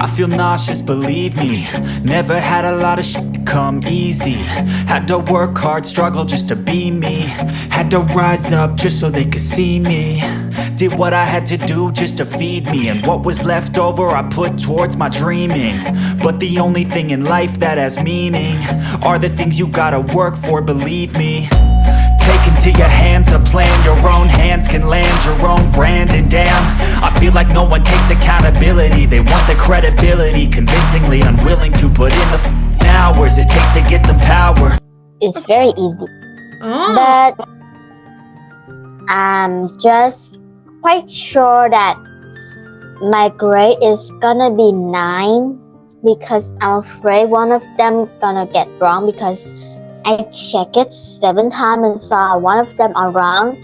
I feel nauseous, believe me. Never had a lot of shit come easy. Had to work hard, struggle just to be me. Had to rise up just so they could see me. Did what I had to do just to feed me. And what was left over I put towards my dreaming. But the only thing in life that has meaning are the things you gotta work for, believe me. Take into your hands a plan. Your own hands can land your own brand. And damn, I feel like no one takes accountability. They want the credibility, convincingly unwilling to put in the hours it takes to get some power. It's very easy. Oh. But I'm just quite sure that my grade is gonna be 9 because I'm afraid one of them gonna get wrong because I checked it 7 times and saw one of them are wrong,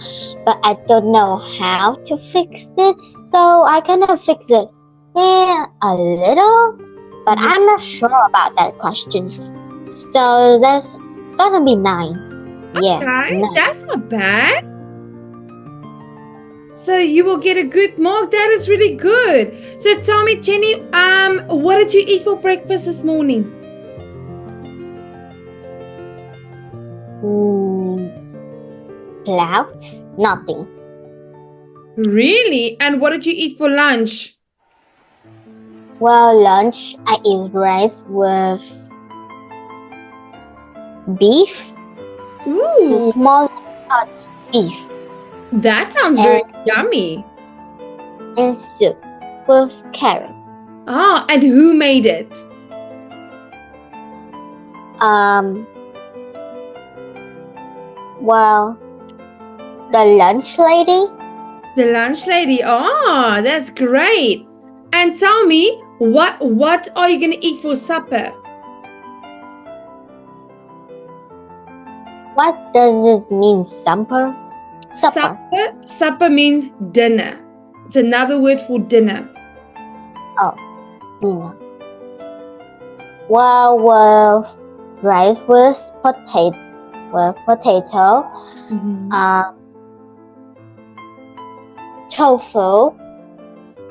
but I don't know how to fix it, so I gonna fix it a little, but I'm not sure about that question. So that's gonna be 9. Yeah, Okay, 9. that's not bad. So you will get a good mark. That is really good. So tell me, Jenny, what did you eat for breakfast this morning? Clouds? Nothing. Really? And what did you eat for lunch? Well, lunch I eat rice with beef, Ooh, small cut beef, that sounds very yummy. and soup with carrot. Ah, and who made it? Well, the lunch lady. The lunch lady. Oh, that's great. And tell me, what are you gonna eat for supper? What does it mean, supper? Supper means dinner. It's another word for dinner. Dinner. Well, with rice with potato, Mhm. tofu,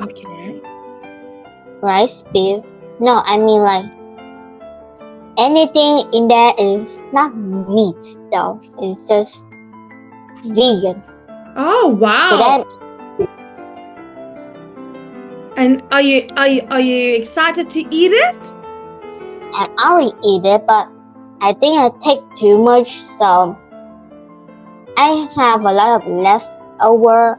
Okay. rice, beef. No, I mean like anything in there is not meat though. It's just vegan. Oh So wow! then And are you excited to eat it? I already eat it, but I think I take too much, so I have a lot of leftover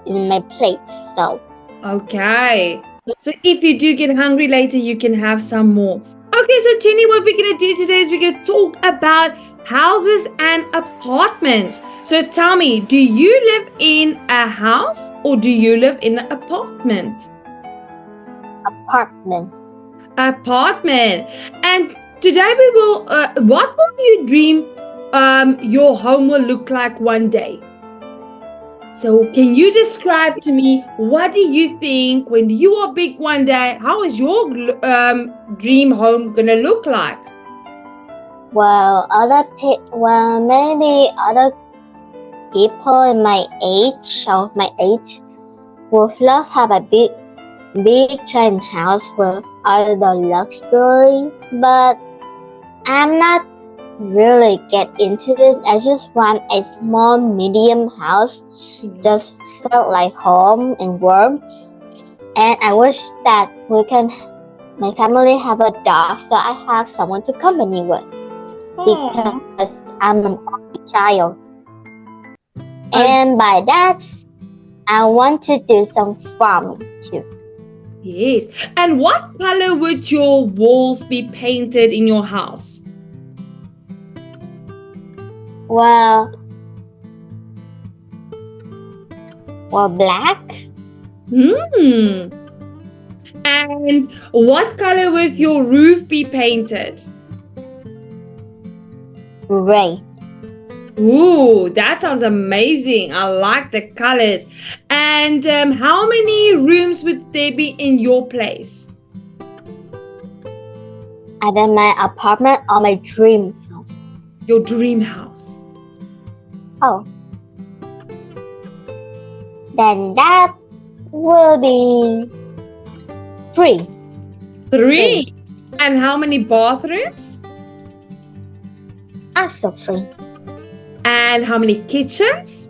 in my plate. So Okay. So if you do get hungry later, you can have some more. Okay, so Jenny, what we're gonna do today is we're gonna talk about houses and apartments. So tell me, do you live in a house or do you live in an apartment? apartment. Apartment. And today we will. What will you dream? Your home will look like one day. So can you describe to me what do you think when you are big one day? How is your dream home gonna look like? Well, maybe other people in my age would love have a big giant house with all the luxury, but I'm not really get into it. I just want a small medium house, just felt like home and warmth. And I wish that my family have a dog, so I have someone to company with because I'm an only child. And by that, I want to do some farming too. Yes. And what color would your walls be painted in your house? Well, black, And what color would your roof be painted? gray, Ooh, that sounds amazing. I like the colors. And how many rooms would there be in your place? either my apartment or my dream house. Your dream house. Oh, then that will be 3. Three. And how many bathrooms? Also 3. And how many kitchens?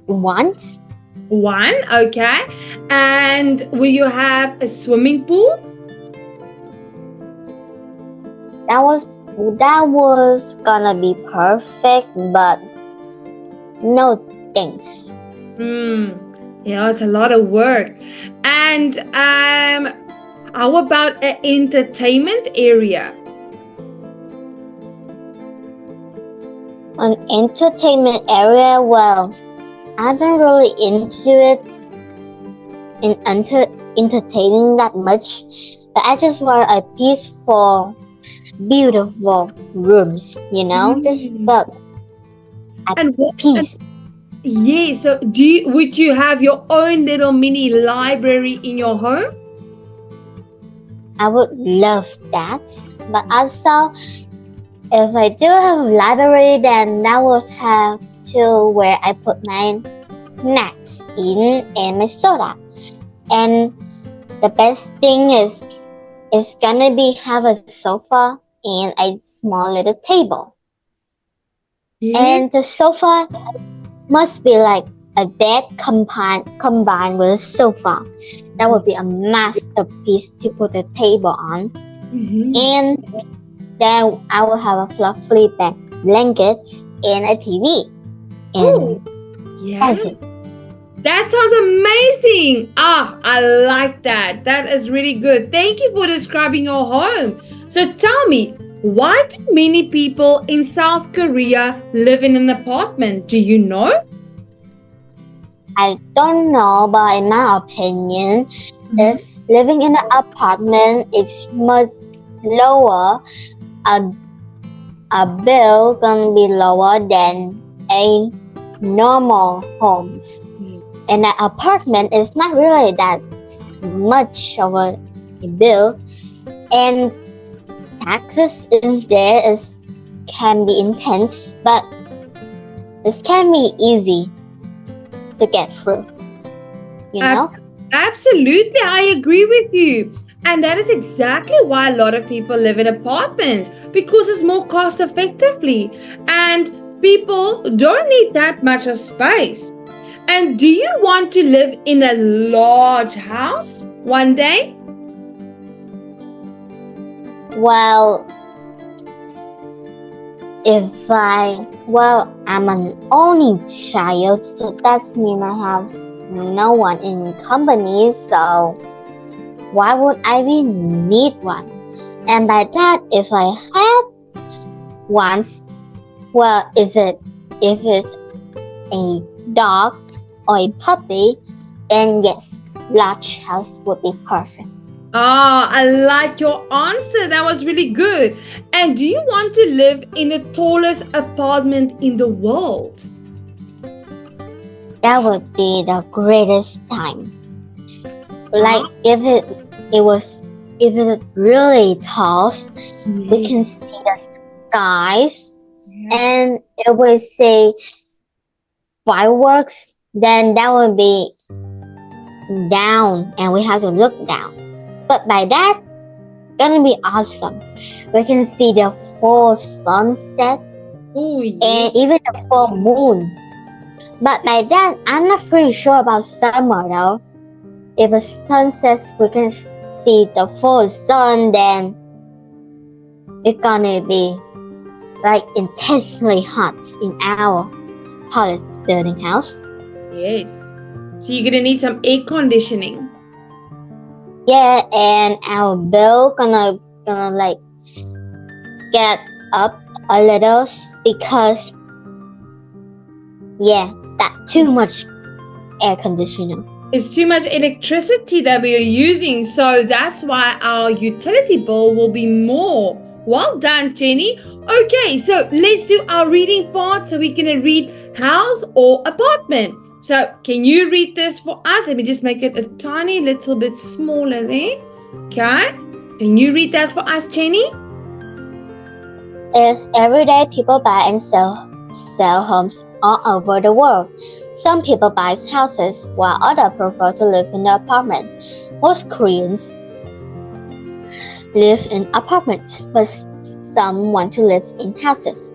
Once. 1. Okay. And will you have a swimming pool? That was gonna be perfect, but no thanks. Yeah, it's a lot of work. And how about an entertainment area? An entertainment area, well, I'm not really into it in entertaining that much, but I just want a peaceful, beautiful rooms, just about at And what? peace. Yeah. So, would you have your own little mini library in your home? I would love that, but also if I do have a library, then I would have to where I put my snacks in and my soda. And the best thing is it's gonna be have a sofa and a small little table. Yeah. And the sofa must be like a bed combined with a sofa. That would be a masterpiece to put a table on. And then I will have a fluffy blanket and a TV. And that's it. That sounds amazing. I like that. That is really good. Thank you for describing your home. So tell me, why do many people in South Korea live in an apartment? Do you know? I don't know, but in my opinion, is living in an apartment is much lower. A bill gonna be lower than a normal homes. And an apartment is not really that much of a bill, and taxes in there can be intense, but this can be easy to get through. Absolutely, I agree with you. And that is exactly why a lot of people live in apartments, because it's more cost effectively and people don't need that much of space. And do you want to live in a large house one day? Well, I'm an only child, so that means I have no one in company, so why would I even need one? And by that, if I had one, well, if it's a dog or a puppy, then yes, large house would be perfect. I like your answer. That was really good. And do you want to live in the tallest apartment in the world? That would be the greatest time. Like if it's really tall, we can see the skies, and if we say fireworks, then that would be down, and we have to look down. But by that, gonna be awesome. We can see the full sunset and even the full moon. But by that, I'm not pretty sure about summer though. If the sun sets, we can see the full sun, then it's gonna be like intensely hot in our tallest building house. Yes. So you're gonna need some air conditioning. Yeah, and our bill gonna like get up a little because that too much air conditioning. It's too much electricity that we are using, so that's why our utility bill will be more. Well done, Jenny. Okay, so let's do our reading part. So we're gonna read house or apartment. So can you read this for us? Let me just make it a tiny little bit smaller there. Okay. Can you read that for us, Jenny? It's everyday people buy and sell homes all over the world. Some people buy houses while others prefer to live in an apartment. Most Koreans live in apartments, but some want to live in houses.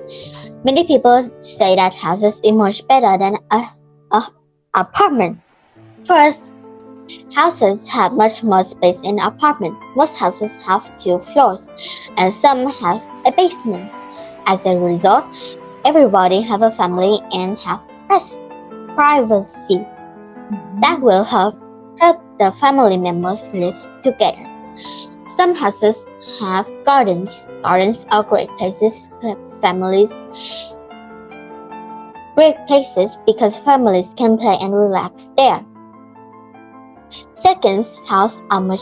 Many people say that houses is much better than a apartment. First, houses have much more space in an apartment. Most houses have 2 floors, and some have a basement. As a result, everybody have a family and have privacy. That will help the family members live together. Some houses have gardens. Gardens are great places because families can play and relax there. Second, houses are much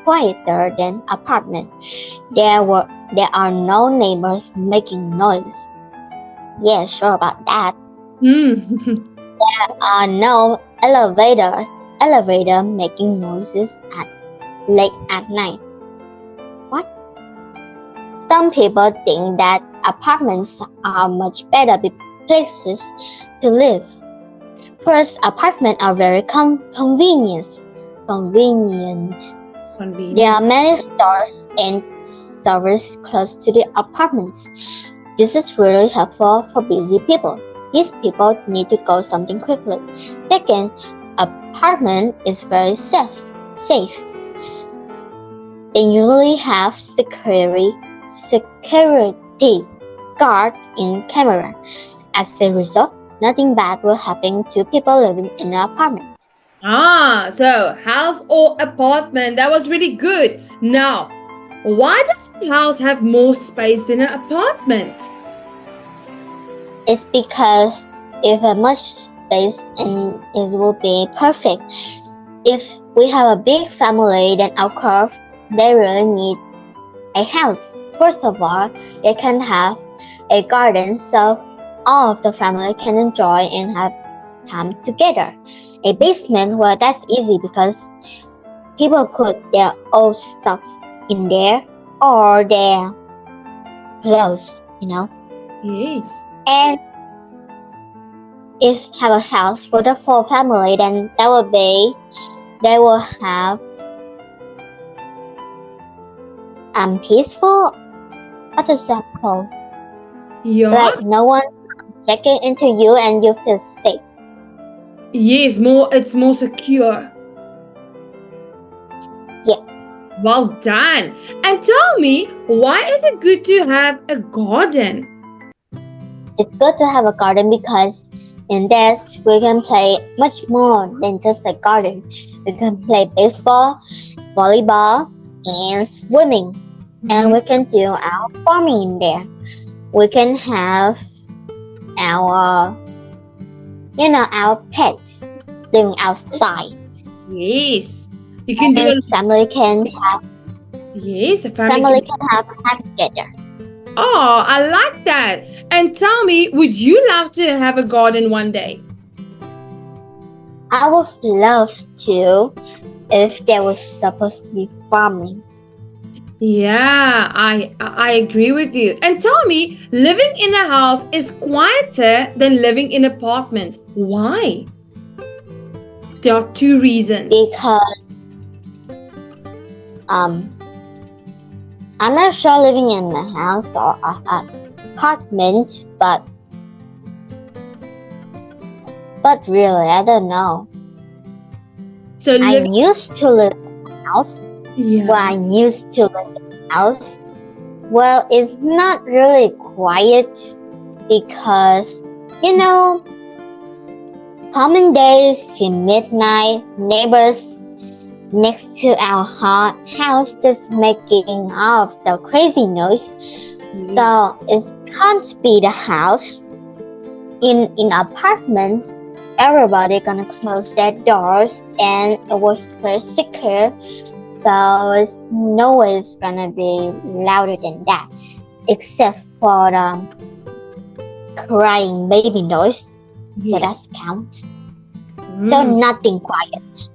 quieter than apartments. There are no neighbors making noise. Yeah, sure about that. There are no elevator making noises late at night. What? Some people think that apartments are much better places to live. First, apartments are very convenient. There are many stores and services close to the apartments. This is really helpful for busy people. These people need to go something quickly. Second, apartment is very safe. They usually have security guard in camera. As a result, nothing bad will happen to people living in an apartment. So house or apartment, that was really good. Now, why does a house have more space than an apartment? It's because if a much space and it will be perfect. If we have a big family, then of course they really need a house. First of all, they can have a garden so all of the family can enjoy and have time together. A basement, well, that's easy because people put their old stuff in there or their clothes, Yes. And if have a house for the full family, then they will have peaceful. What is that called? Yeah. Like no one checking into you and you feel safe. Yes, it's more secure. Yeah. Well done. And tell me, why is it good to have a garden? It's good to have a garden because in this we can play much more than just a garden. We can play baseball, volleyball, and swimming. And we can do our farming in there. We can have our pets living outside. Yes. You can do And family can have Yes, a family can have time together. Oh, I like that. And tell me, would you love to have a garden one day? I would love to if there was supposed to be farming. Yeah, I agree with you. And tell me, living in a house is quieter than living in apartments. Why? There are 2 reasons. Because I'm not sure living in a house or an apartment, but really, I don't know. So I'm used to live in a house. Yeah. Well, I'm used to live in a house. Well, it's not really quiet because, common days in midnight, neighbors next to our house just making all of the crazy noise. So it can't be the house. In apartments, everybody gonna close their doors and it was very secure. So it's no way it's gonna be louder than that, except for the crying baby noise. So that's count. So nothing quiet.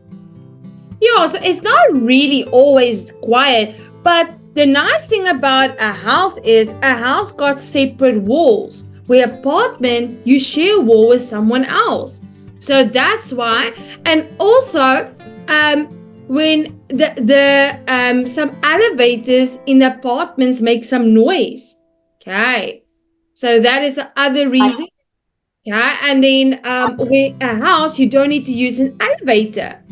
Yeah, so it's not really always quiet, but the nice thing about a house is a house got separate walls. where apartment, you share a wall with someone else. So that's why. And also, when the some elevators in apartments make some noise. Okay. So that is the other reason. Okay. And then with a house, you don't need to use an elevator.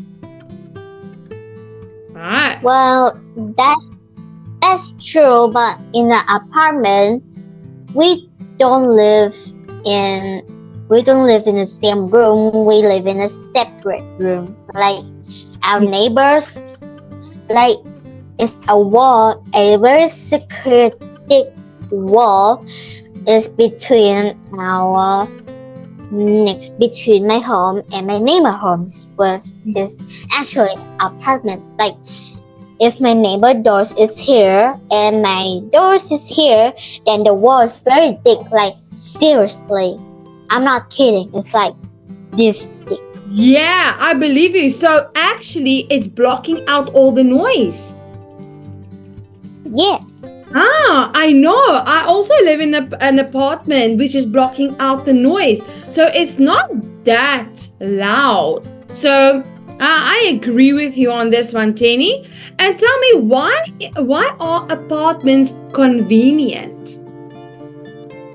Right. Well, that's true, but in an apartment, we don't live in we don't live in the same room. We live in a separate room. Like our neighbors, like it's a wall, a very secure thick wall is between between my home and my neighbor homes, where is actually apartment. Like if my neighbor doors is here and my doors is here, then the wall is very thick. Like seriously, I'm not kidding. It's like this thick. Yeah, I believe you. So actually, it's blocking out all the noise. Yeah. Ah, I know. I also live in an apartment which is blocking out the noise. So it's not that loud. So I agree with you on this one, Tenny. And tell me why are apartments convenient?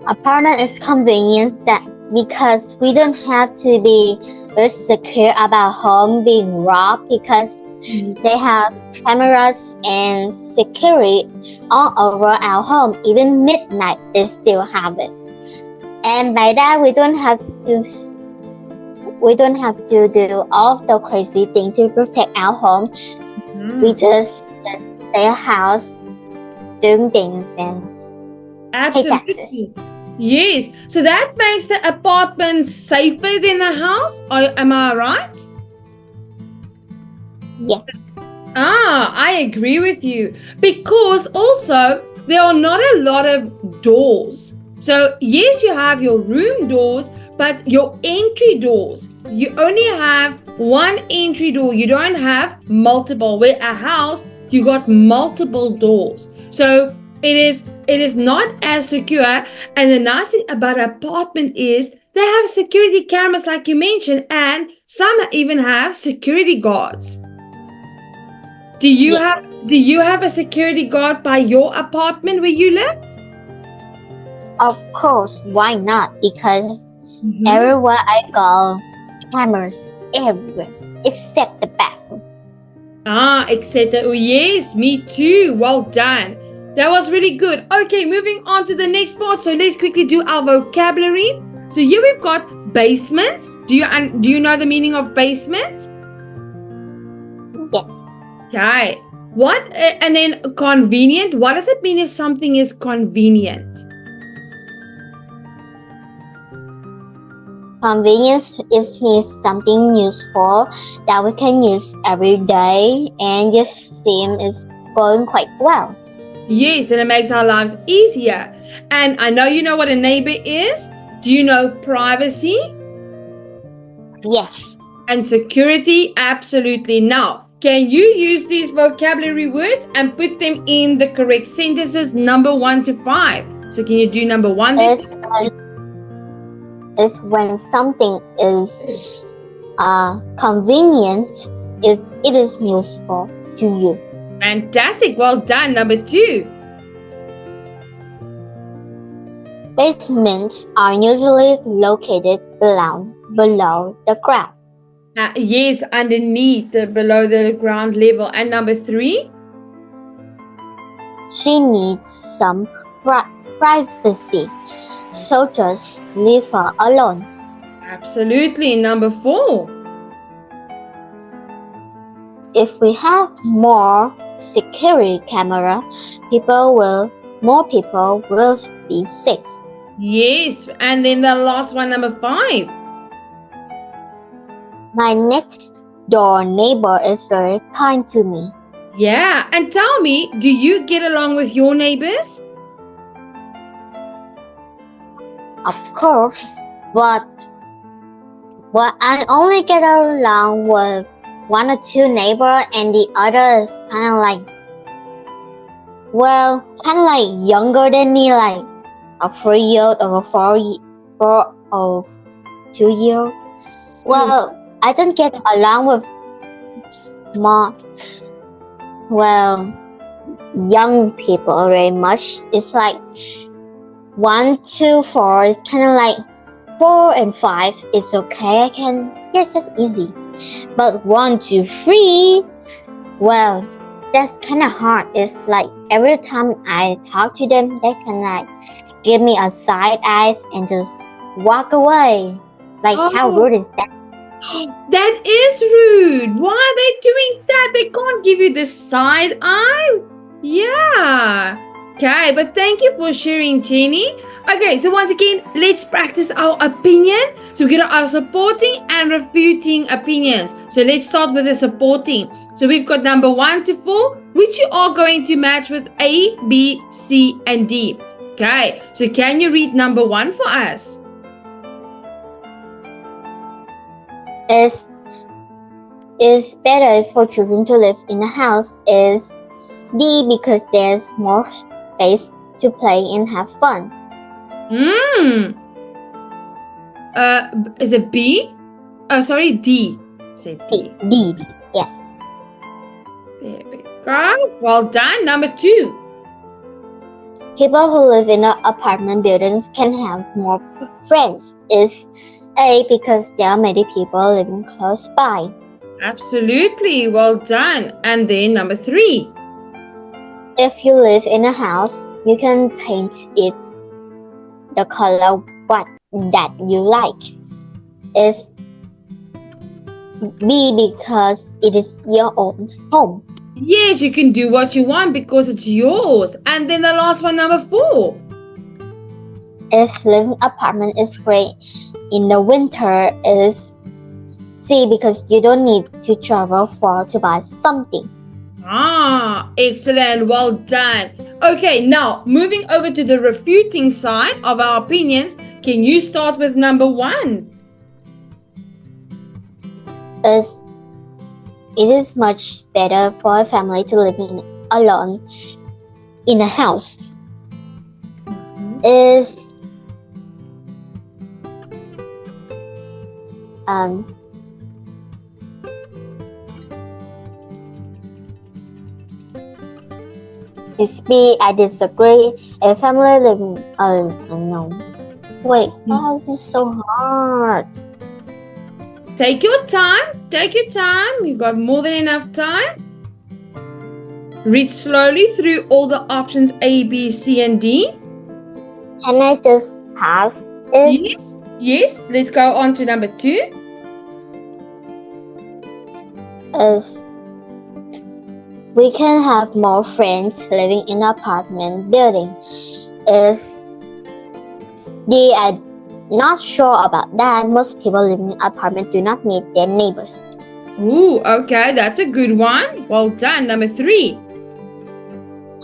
Apartment is convenient that because we don't have to be very secure about home being robbed because they have cameras and security all over our home. Even midnight, they still have it. And by that, we don't have to do all of the crazy things to protect our home. We just stay at house, doing things and pay taxes. Absolutely. Yes. So that makes the apartment safer than the house. Am I right? Yeah. I agree with you. Because also, there are not a lot of doors. So, yes, you have your room doors, but your entry doors, you only have one entry door. You don't have multiple. Where a house, you got multiple doors. So, it is not as secure. And the nice thing about an apartment is they have security cameras, like you mentioned, and some even have security guards. Do you have a security guard by your apartment where you live? Of course, why not? Because everywhere I go, cameras everywhere except the bathroom. Except oh yes, me too. Well done. That was really good. Okay, moving on to the next part. So let's quickly do our vocabulary. So here we've got basement. Do you know the meaning of basement? Yes. Okay. What and then convenient? What does it mean if something is convenient? Convenience means something useful that we can use every day and just seem is going quite well. Yes, and it makes our lives easier. And I know you know what a neighbor is. Do you know privacy? Yes. And security? Absolutely. Now, can you use these vocabulary words and put them in the correct sentences, number 1 to 5? So can you do number 1? Is when something is convenient, it is useful to you. Fantastic. Well done. Number 2. Basements are usually located below the ground. Yes, underneath, below the ground level. And number 3? She needs some privacy, so just leave her alone. Absolutely. Number 4. If we have more security camera, more people will be safe. Yes. And then the last one, number 5. My next door neighbor is very kind to me. Yeah. And tell me, do you get along with your neighbors? Of course, but I only get along with 1 or 2 neighbors, and the other is kind of like younger than me, like a 3-year-old or a 4 or 2-year-old. Well, I don't get along with small, young people very much. It's like 1, 2, 4. It's kind of like 4 and 5 is okay. Yes, that's easy. But 1, 2, 3, well, that's kind of hard. It's like every time I talk to them, they can like give me a side eyes and just walk away. Like, how rude is that? That is rude. Why are they doing that? They can't give you the side eye. Yeah. Okay, but thank you for sharing, Jenny. Okay, so once again, let's practice our opinion. So we got our supporting and refuting opinions. So let's start with the supporting. So we've got number 1 to 4, which you are going to match with A, B, C, and D. Okay, so can you read number 1 for us? It's better for children to live in a house. Is D, because there's more space to play and have fun. Is it B? Oh, sorry, D. Say D. D. Yeah. There we go. Well done. Number 2. People who live in apartment buildings can have more friends. Is A, because there are many people living close by. Absolutely. Well done. And then number 3. If you live in a house, you can paint it the color that you like. Is B, because it is your own home. Yes, you can do what you want because it's yours. And then the last one, number 4. If living apartment is great in the winter. Is C, because you don't need to travel far to buy something. Excellent. Well done. Okay, now moving over to the refuting side of our opinions, can you start with number 1? It is much better for a family to live alone in a house. Is It's B, I disagree. A family living no. Wait, this is so hard. Take your time. Take your time. You've got more than enough time. Read slowly through all the options A, B, C, and D. Can I just pass it? Yes. Let's go on to number 2. Is we can have more friends living in an apartment building. Is D, I'm not sure about that. Most people living in an apartment do not meet their neighbors. Ooh, okay, that's a good one. Well done. Number 3.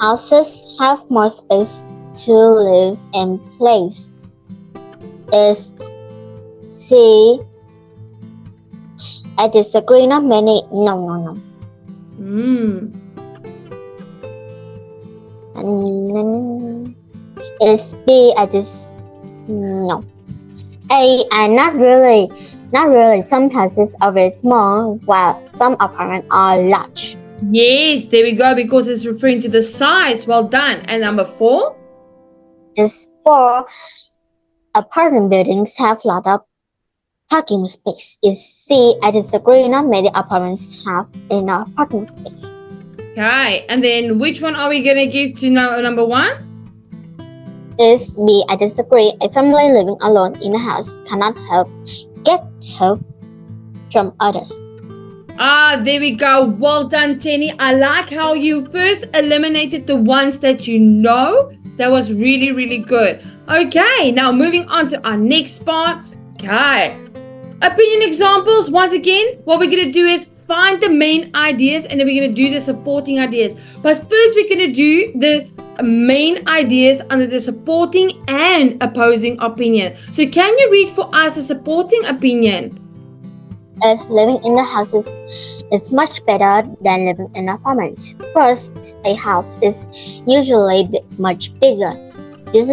Houses have more space to live and place. Is C, I disagree. Not many. No. Is B, no. A, not really. Some houses are very small, while some apartments are large. Yes, there we go, because it's referring to the size. Well done. And number 4? Is 4, apartment buildings have a lot of parking space. Is C, I disagree. Not many apartments have enough parking space. Okay, and then which one are we going to give to number 1? Is B, I disagree. A family living alone in a house cannot get help from others. There we go. Well done, Jenny. I like how you first eliminated the ones that you know. That was really, really good. Okay, now moving on to our next part. Okay. Opinion examples. Once again, what we're going to do is find the main ideas and then we're going to do the supporting ideas. But first, we're going to do the main ideas under the supporting and opposing opinion. So can you read for us a supporting opinion? As living in a house is much better than living in an apartment. First, a house is usually much bigger. This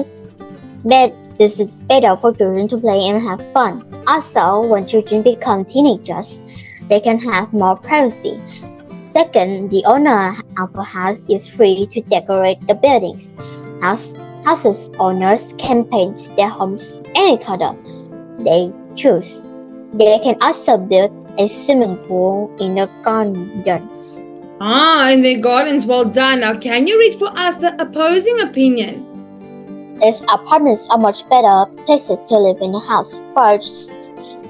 But this is better for children to play and have fun. Also, when children become teenagers, they can have more privacy. Second, the owner of a house is free to decorate the buildings. Houses owners can paint their homes any color they choose. They can also build a swimming pool in the gardens. In their gardens. Well done. Now, can you read for us the opposing opinion? These apartments are much better places to live in a house. First,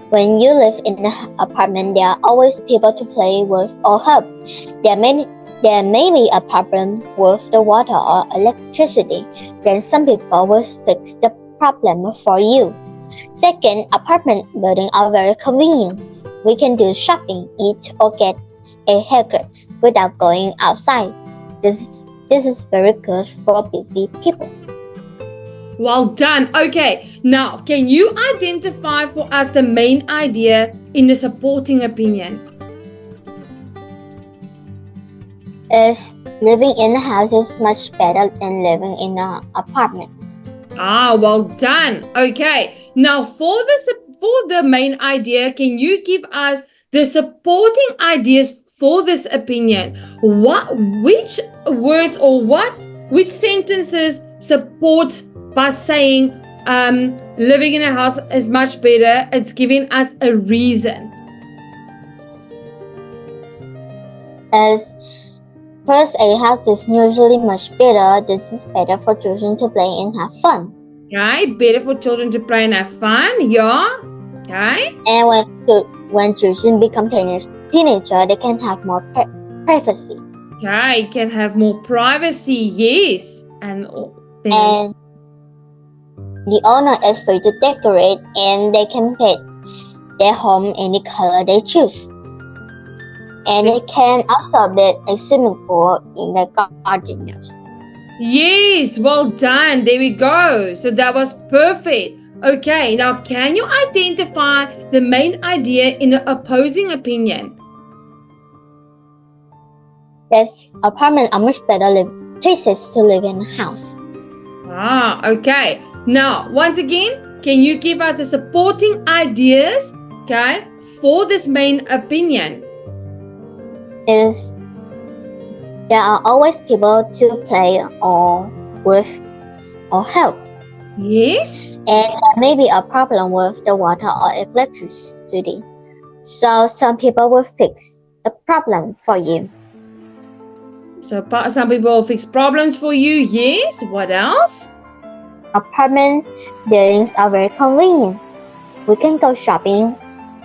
when you live in an apartment, there are always people to play with or help. There may be a problem with the water or electricity. Then some people will fix the problem for you. Second, apartment buildings are very convenient. We can do shopping, eat, or get a haircut without going outside. This is very good for busy people. Well done. Okay, now can you identify for us the main idea in the supporting opinion? Is living in a house is much better than living in an apartment. Well done. Okay, now for the main idea, can you give us the supporting ideas for this opinion? Which words or which sentences supports by saying living in a house is much better? It's giving us a reason. As first, a house is usually much better. This is better for children to play and have fun. Okay, better for children to play and have fun. Yeah. Okay. And when children become teenagers, they can have more privacy. Okay, can have more privacy. Yes. And the owner is free to decorate and they can paint their home any color they choose. And they can also build a swimming pool in the gardens. yes, well done. There we go. So that was perfect. Okay, now can you identify the main idea in the opposing opinion? Yes, apartments are much better places to live in a house. Okay. Now, once again, can you give us the supporting ideas, okay, for this main opinion? Is there are always people to play or with or help. Yes. And there may be a problem with the water or electricity. So some people will fix the problem for you. So some people fix problems for you. Yes. What else? Apartment buildings are very convenient. We can go shopping,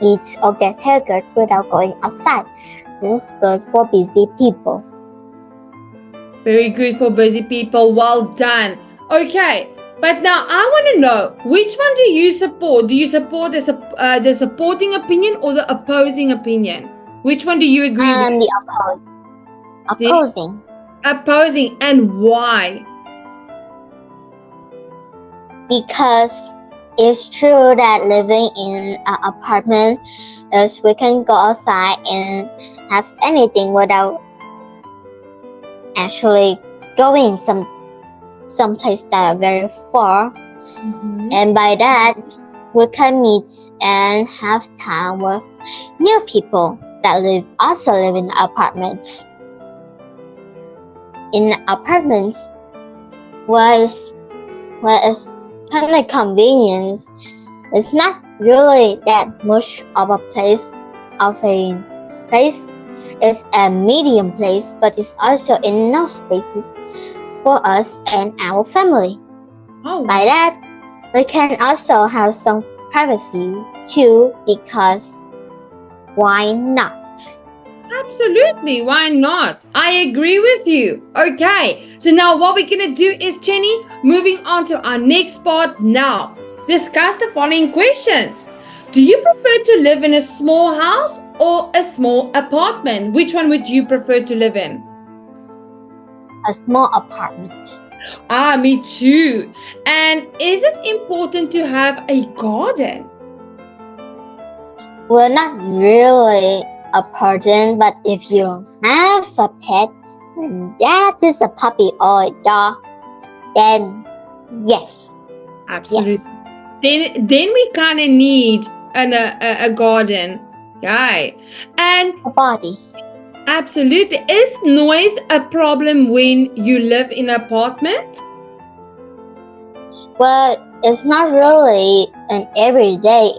eat, or get haircut without going outside. This is good for busy people. Very good for busy people. Well done. Okay. But now I want to know, which one do you support? Do you support the supporting opinion or the opposing opinion? Which one do you agree with? The opposing. Opposing. And why? Because it's true that living in an apartment is we can go outside and have anything without actually going some place that are very far. And by that we can meet and have time with new people that also live in apartments. In apartments where it's kind of convenience, it's not really that much of a place. It's a medium place, but it's also enough spaces for us and our family. By that, we can also have some privacy too, because why not? Absolutely, why not? I agree with you. Okay, so now what we're gonna do is, Jenny, moving on to our next part now. Discuss the following questions. Do you prefer to live in a small house or a small apartment? Which one would you prefer to live in? A small apartment. Me too. And is it important to have a garden? Well, not really important, but if you have a pet, and that is a puppy or a dog, then yes. Absolutely. Yes. Then we kind of need a garden. Okay. And A body. absolutely. Is noise a problem when you live in an apartment? Well, it's not really an everyday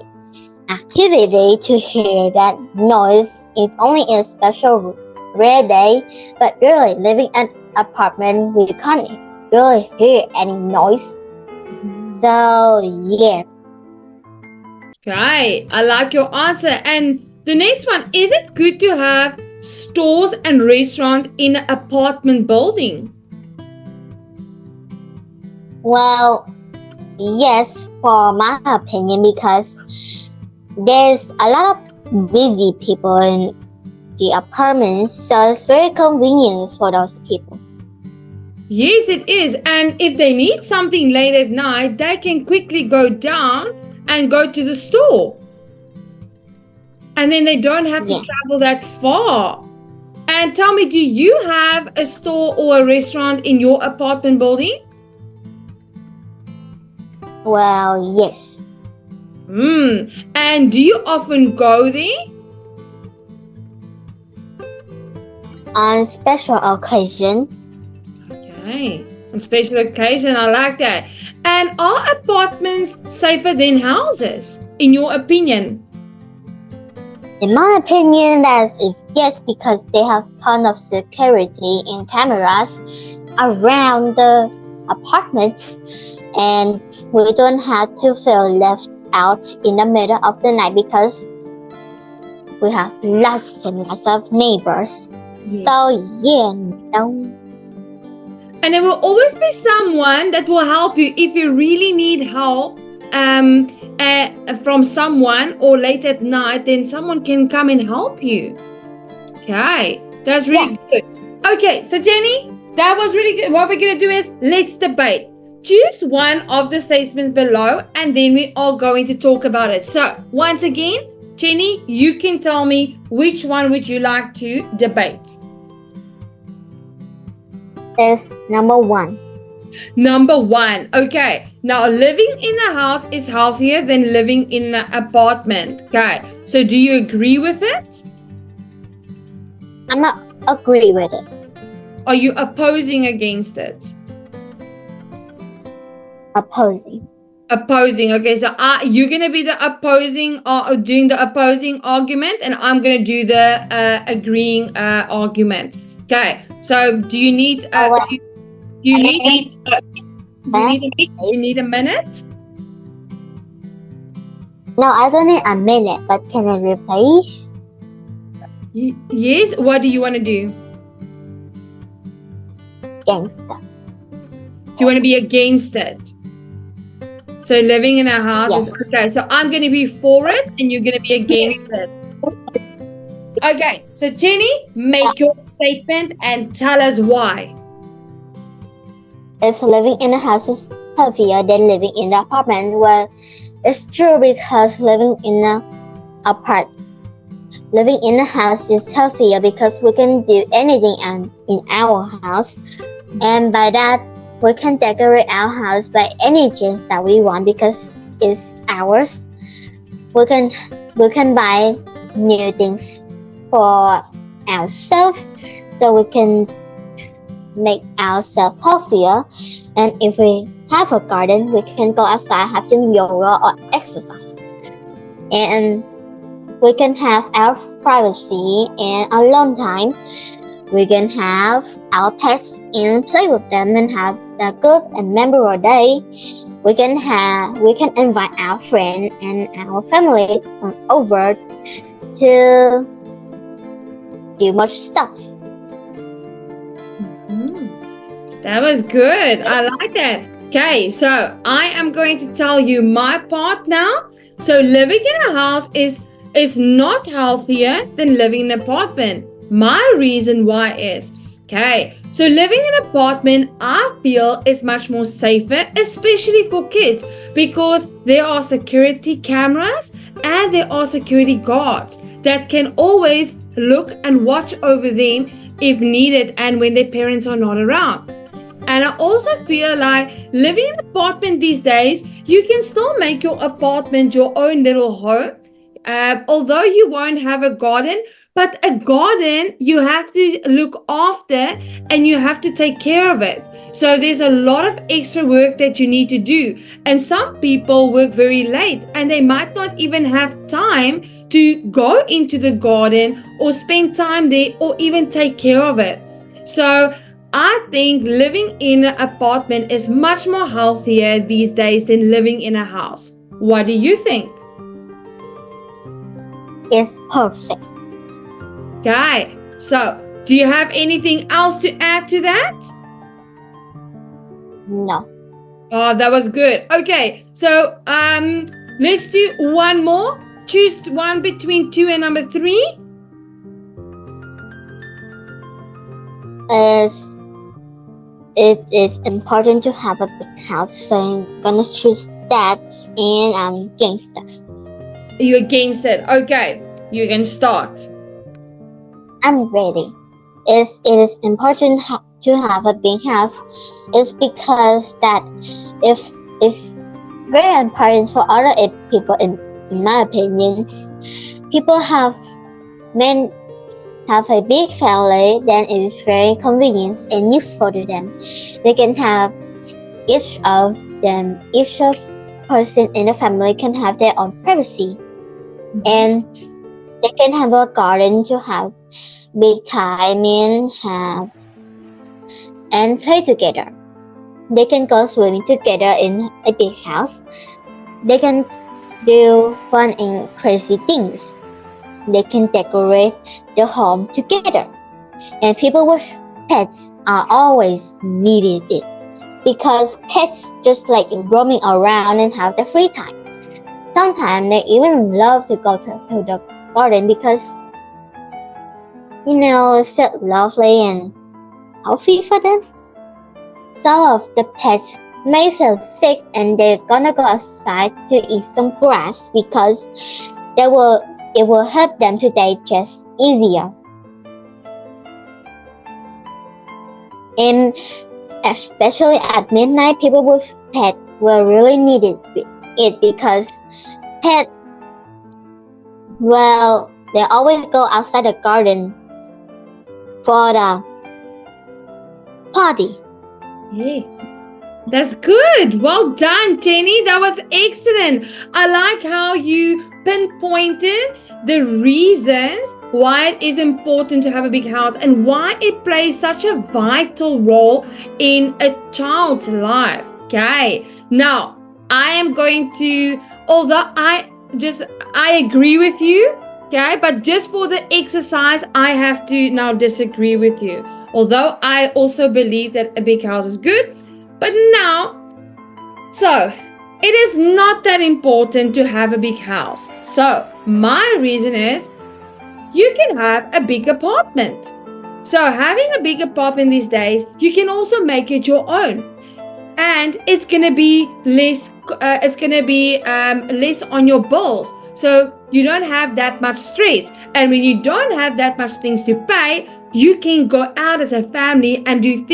activity to hear that noise. It's only a special rare day, but really living in an apartment we can't really hear any noise. So yeah. Okay, I like your answer. And the next one, is it good to have stores and restaurant in an apartment building? Well, yes, for my opinion, because there's a lot of busy people in the apartments, so it's very convenient for those people. Yes, it is. And if they need something late at night, they can quickly go down and go to the store. And then they don't have to Yeah. travel that far. And tell me, do you have a store or a restaurant in your apartment building? Well, yes. And do you often go there? On special occasion, Okay. On special occasion, I like that. And are apartments safer than houses, in your opinion? in my opinion, that is yes, because they have ton of security and cameras around the apartments, and we don't have to feel left out in the middle of the night because we have lots and lots of neighbors. Yes. So yeah, no. And there will always be someone that will help you if you really need help from someone or late at night, then someone can come and help you. Okay, that's really good. Okay, so Jenny, that was really good. What we're going to do is let's debate. Choose one of the statements below and then we are going to talk about it. So once again, Jenny, you can tell me which one would you like to debate. Is number one. Number one. Okay. Now, living in a house is healthier than living in an apartment. Okay. So, do you agree with it? I'm not agree with it. Are you opposing against it? Opposing. Opposing. Okay. So, you're going to be the opposing or doing the opposing argument, and I'm going to do the agreeing argument. Okay. So, do you need? Do you need a minute? No, I don't need a minute, but can I replace? Yes. What do you want to do? Gangster. Do you want to be against it? So living in a house is okay. So I'm going to be for it and you're going to be against it. Okay. So Jenny, make your statement and tell us why. If living in a house is healthier than living in the apartment, well, it's true because living in a house is healthier because we can do anything in our house, and by that we can decorate our house by any chance that we want because it's ours. We can buy new things for ourselves, so we can make ourselves healthier. And if we have a garden, we can go outside, have some yoga or exercise, and we can have our privacy and alone time. We can have our pets and play with them and have a good and memorable day. We can invite our friend and our family over to do much stuff. That was good. I like that. Okay, so I am going to tell you my part now. So living in a house is not healthier than living in an apartment. My reason why is, okay, so living in an apartment, I feel is much more safer, especially for kids, because there are security cameras and there are security guards that can always look and watch over them if needed and when their parents are not around. And I also feel like living in an apartment these days, you can still make your apartment your own little home. Although you won't have a garden, but a garden you have to look after and you have to take care of it. So there's a lot of extra work that you need to do. And some people work very late and they might not even have time to go into the garden or spend time there or even take care of it. So I think living in an apartment is much more healthier these days than living in a house. What do you think? It's perfect. Okay, so do you have anything else to add to that? No. Oh, that was good. Okay, so let's do one more. Choose one between 2 and number 3. It is important to have a big house, so I'm gonna choose that, and I'm against that. You against it? Okay, you can start. I'm ready. It is important to have a big house. It's because that if it's very important for other people, in my opinion, people have a big family, then it is very convenient and useful to them. They can have each of person in the family can have their own privacy, and they can have a garden to have big time and play together. They can go swimming together in a big house. They can do fun and crazy things. They can decorate the home together. And people with pets are always needed it, because pets just like roaming around and have the free time. Sometimes they even love to go to the garden because it felt lovely and healthy for them. Some of the pets may feel sick and they're gonna go outside to eat some grass because it will help them to digest easier. And especially at midnight, people with pets will really need it because pets, they always go outside the garden for the party. Yes. That's good. Well done, Jenny. That was excellent. I like how you pinpointed the reasons why it is important to have a big house and why it plays such a vital role in a child's life. Okay. Now, I am going to, although I agree with you, okay, but just for the exercise, I have to now disagree with you. Although I also believe that a big house is good, but now, so it is not that important to have a big house. So my reason is you can have a big apartment. So having a big apartment these days, you can also make it your own. And it's gonna be less. Less on your bills. So you don't have that much stress. And when you don't have that much things to pay, you can go out as a family and do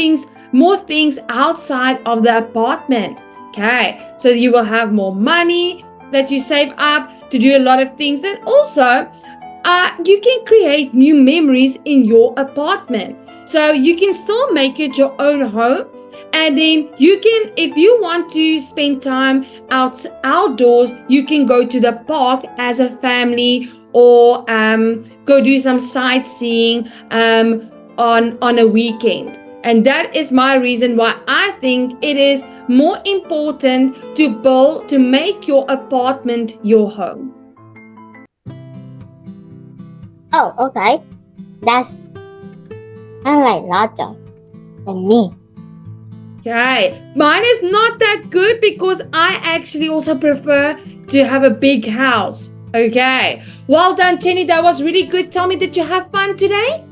more things outside of the apartment. Okay, so you will have more money that you save up to do a lot of things, and also you can create new memories in your apartment. So you can still make it your own home, and then you can, if you want to spend time outdoors, you can go to the park as a family, or go do some sightseeing on a weekend. And that is my reason why I think it is more important to make your apartment your home. Oh, okay. That's I like Lotto and me. Okay, mine is not that good because I actually also prefer to have a big house. Okay, well done, Jenny. That was really good. Tell me, did you have fun today?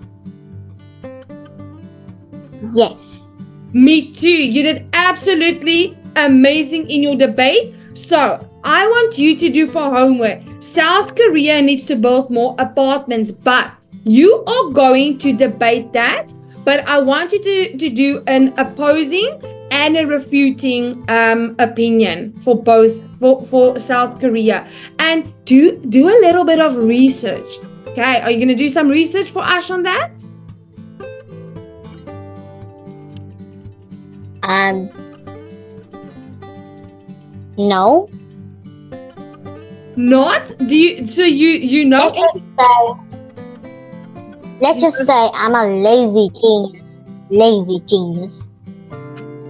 Yes. Me too. You did absolutely amazing in your debate. So I want you to do for homework. South Korea needs to build more apartments, but you are going to debate that but I want you to do an opposing and a refuting opinion for both for South Korea, and do a little bit of research. Okay, are you going to do some research for us on that? No. Not? Do you? So you know? Let's just say I'm a lazy genius. Lazy genius.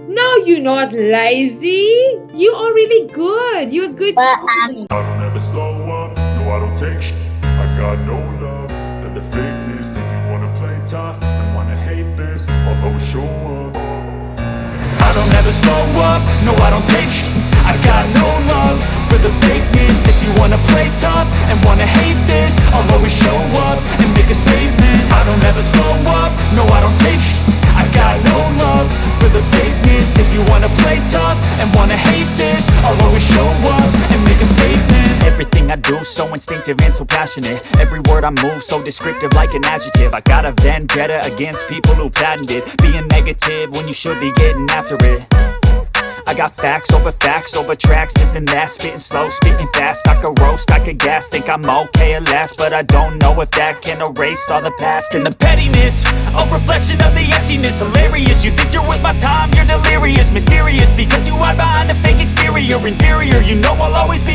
No, you're not lazy. You are really good. You're a good But student. I don't ever slow up, no I don't take shit. I got no love for the fakeness. If you wanna play tough and wanna hate this, I'll always show up. I don't ever slow up, no I don't take sh**. I got no love for the fakeness. If you wanna play tough and wanna hate this, I'll always show up and make a statement. I don't ever slow up, no I don't take sh**. I got no love for the fakeness. If you wanna play tough and wanna hate this, I'll always show up and make a statement. Everything I do so instinctive and so passionate. Every word I move so descriptive like an adjective. I got a vendetta against people who patented being negative when you should be getting after it. I got facts over tracks, this and that. Spitting slow, spitting fast. I could roast, I could gas. Think I'm okay at last, but I don't know if that can erase all the past. And the pettiness, a reflection of the emptiness. Hilarious, you think you're worth my time, you're delirious. Mysterious, because you hide behind a fake exterior. Inferior, you know I'll always be